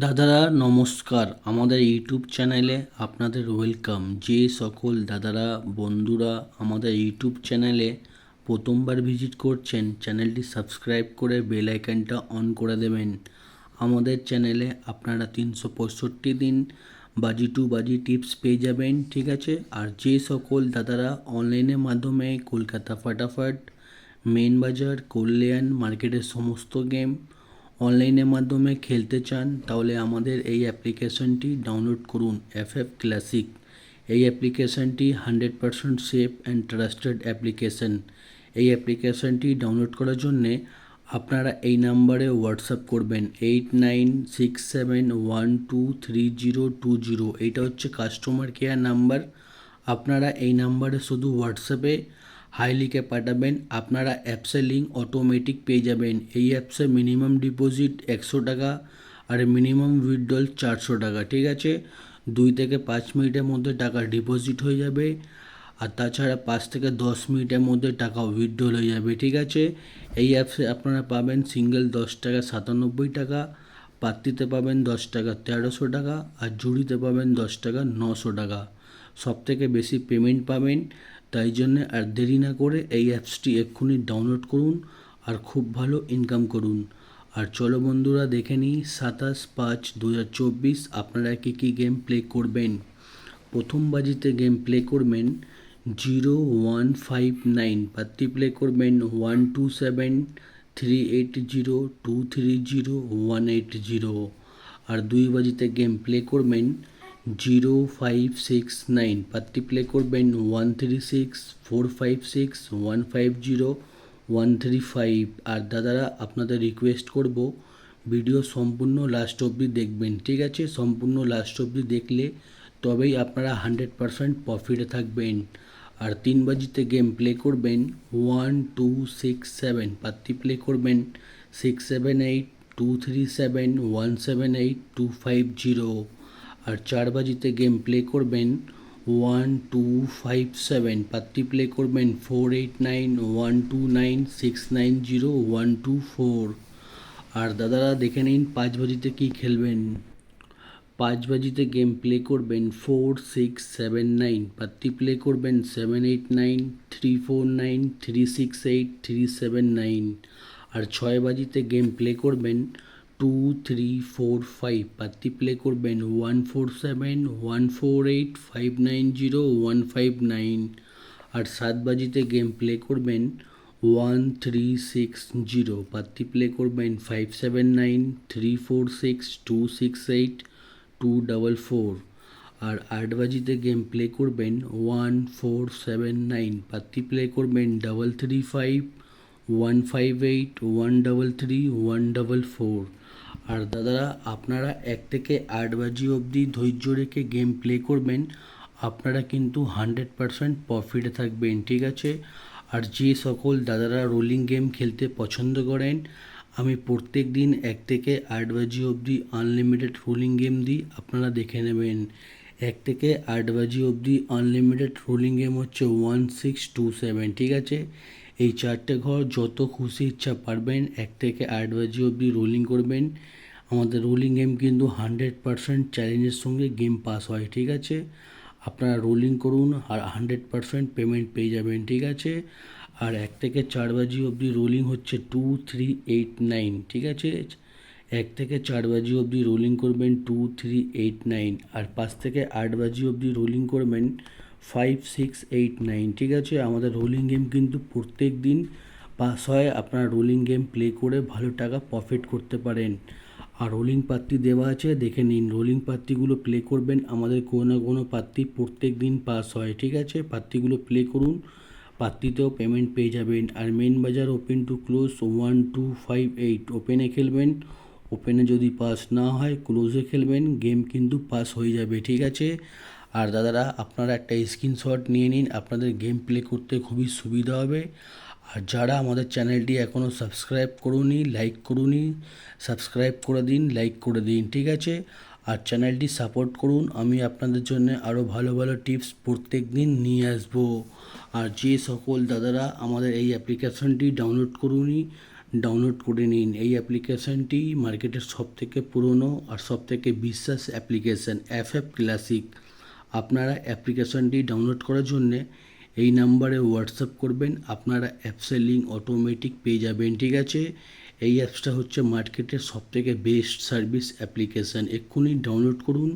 দাদারা নমস্কার, আমাদের ইউটিউব চ্যানেলে আপনাদের ওয়েলকাম। যে সকল দাদারা বন্ধুরা আমাদের ইউটিউব চ্যানেলে প্রথমবার ভিজিট করছেন, চ্যানেলটি সাবস্ক্রাইব করে বেল আইকনটা অন করে দেবেন। আমাদের চ্যানেলে আপনারা 365 দিন বাজি টু বাজি টিপস পেয়ে যাবেন, ঠিক আছে। আর যে সকল দাদারা অনলাইনের মাধ্যমে কলকাতা ফাটাফাট, মেন বাজার, কল্যাণ মার্কেটের সমস্ত গেম অনলাইনের মাধ্যমে খেলতে চান, তাহলে আমাদের এই অ্যাপ্লিকেশনটি ডাউনলোড করুন, FF ক্লাসিক। এই অ্যাপ্লিকেশনটি 100% সেফ অ্যান্ড ট্রাস্টেড অ্যাপ্লিকেশন। এই অ্যাপ্লিকেশনটি ডাউনলোড করার জন্যে আপনারা এই নাম্বারে হোয়াটসঅ্যাপ করবেন 8967123020। এইটা হচ্ছে কাস্টমার কেয়ার নাম্বার। আপনারা এই নাম্বারে শুধু হোয়াটসঅ্যাপে হাই লিখে পাঠাবেন, আপনারা অ্যাপসের লিঙ্ক অটোমেটিক পেয়ে যাবেন। এই অ্যাপসে মিনিমাম ডিপোজিট 100 টাকা আর মিনিমাম উইথড্রল 400 টাকা, ঠিক আছে। 2 থেকে 5 মিনিটের মধ্যে টাকা ডিপোজিট হয়ে যাবে, আর তাছাড়া 5 থেকে 10 মিনিটের মধ্যে টাকা উইথড্রল হয়ে যাবে, ঠিক আছে। এই অ্যাপসে আপনারা পাবেন সিঙ্গেল 10 টাকা 97 টাকা, পাত্তিতে পাবেন 10 টাকা 1300 টাকা, আর জুড়িতে পাবেন 10 টাকা 900 টাকা। সব থেকে বেশি পেমেন্ট পাবেন। তাই জন্যে আর দেরি না করে এই অ্যাপসটি এক্ষুনি ডাউনলোড করুন আর খুব ভালো ইনকাম করুন। আর চলো বন্ধুরা দেখে নিই 27/5/2024 আপনারা কী গেম প্লে করবেন। প্রথম বাজিতে গেম প্লে করবেন 0159, পাত্তি প্লে করবেন 127380230180। আর 2 বাজিতে গেম প্লে করবেন 0569, পাত্তি প্লে করবেন 136456150135। আর দাদারা আপনাদের রিকোয়েস্ট করব, ভিডিও সম্পূর্ণ লাস্ট অবধি দেখবেন, ঠিক আছে। সম্পূর্ণ লাস্ট অবধি দেখলে তবেই আপনারা 100% প্রফিটে থাকবেন। আর 3 বাজিতে গেম প্লে করবেন 1267, পাত্তি প্লে করবেন 678237178250। আর 4 বাজিতে গেম প্লে করবেন 1257, পাত্তি প্লে করবেন 489129690124। আর দাদারা দেখে নিন 5 বাজিতে কী খেলবেন। 5 বাজিতে গেম প্লে করবেন 4679, পাত্তি প্লে করবেন 789349368379। আর 6 বাজিতে গেম প্লে করবেন 2345, পাত্তি প্লে করবেন 147148590159। আর 7 বাজিতে গেম প্লে করবেন 1360, পাত্তি প্লে করবেন 579346268244। আর 8 বাজিতে গেম প্লে করবেন 1479, পাত্তি প্লে করবেন 335158133144। আর দাদারা আপনারা 1 থেকে 8 বাজি অবধি ধৈর্য রেখে গেম প্লে করবেন, আপনারা কিন্তু 100% প্রফিটে থাকবেন, ঠিক আছে। আর যে সকল দাদারা রোলিং গেম খেলতে পছন্দ করেন, আমি প্রত্যেক দিন 1 থেকে 8 বাজি অবধি আনলিমিটেড রোলিং গেম দিই, আপনারা দেখে নেবেন। 1 থেকে 8 বাজি অবধি আনলিমিটেড রোলিং গেম হচ্ছে 1627, ঠিক আছে। এই 4টে ঘর যত খুশি ইচ্ছা পারবেন 1 থেকে 8 বাজি অবধি রোলিং করবেন। আমাদের রোলিং গেম কিন্তু 100% চ্যালেঞ্জের সঙ্গে গেম পাস হয়, ঠিক আছে। আপনারা রোলিং করুন আর 100% পেমেন্ট পেয়ে যাবেন, ঠিক আছে। আর 1 থেকে 4 বাজি অবধি রোলিং হচ্ছে 2389, ঠিক আছে। 1 থেকে 4 বাজি অবধি রোলিং করবেন 2389, আর 5 থেকে 8 বাজি অবধি রোলিং করবেন 5689, ঠিক আছে। আমাদের রোলিং গেম কিন্তু প্রত্যেক দিন পাস হয়, আপনারা রোলিং গেম প্লে করে ভালো টাকা প্রফিট করতে পারেন। আর রোলিং পাত্তি দেওয়া আছে, দেখে নিন। রোলিং পাত্তিগুলো প্লে করবেন, আমাদের কোনো না কোনো পাত্তি প্রত্যেক দিন পাস হয়, ঠিক আছে। পাত্তিগুলো প্লে করুন, পাত্তিতেও পেমেন্ট পেয়ে যাবেন। আর মেন বাজার ওপেন টু ক্লোজ 1258, ওপেনে খেলবেন, ওপেনে যদি পাস না হয় ক্লোজে খেলবেন, গেম কিন্তু পাস হয়ে যাবে, ঠিক আছে। আর দাদারা আপনারা একটা স্ক্রিনশট নিয়ে নিন, আপনাদের গেম প্লে করতে খুবই সুবিধা হবে। আর যারা আমাদের চ্যানেলটি এখনও সাবস্ক্রাইব করুনি, লাইক করুনি, সাবস্ক্রাইব করে দিন, লাইক করে দিন, ঠিক আছে। আর চ্যানেলটি সাপোর্ট করুন, আমি আপনাদের জন্য আরও ভালো ভালো টিপস প্রত্যেক দিন নিয়ে আসবো। আর যে সকল দাদারা আমাদের এই অ্যাপ্লিকেশনটি ডাউনলোড করে নিন। এই অ্যাপ্লিকেশানটি মার্কেটের সবথেকে পুরনো আর সবথেকে বিশ্বাস অ্যাপ্লিকেশান FF ক্লাসিক। আপনারা অ্যাপ্লিকেশানটি ডাউনলোড করার জন্যে এই নাম্বারে হোয়াটসঅ্যাপ করবেন, আপনারা অ্যাপসের লিঙ্ক অটোমেটিক পেয়ে যাবেন, ঠিক আছে। এই অ্যাপসটা হচ্ছে মার্কেটের সবথেকে বেস্ট সার্ভিস অ্যাপ্লিকেশান। এক্ষুনি ডাউনলোড করুন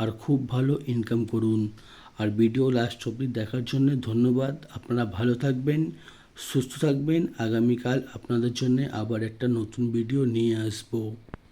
আর খুব ভালো ইনকাম করুন। আর ভিডিও লাস্ট অবধি দেখার জন্য ধন্যবাদ। আপনারা ভালো থাকবেন, সুস্থ থাকবেন। আগামীকাল আপনাদের জন্য আবার একটা নতুন ভিডিও নিয়ে আসবো।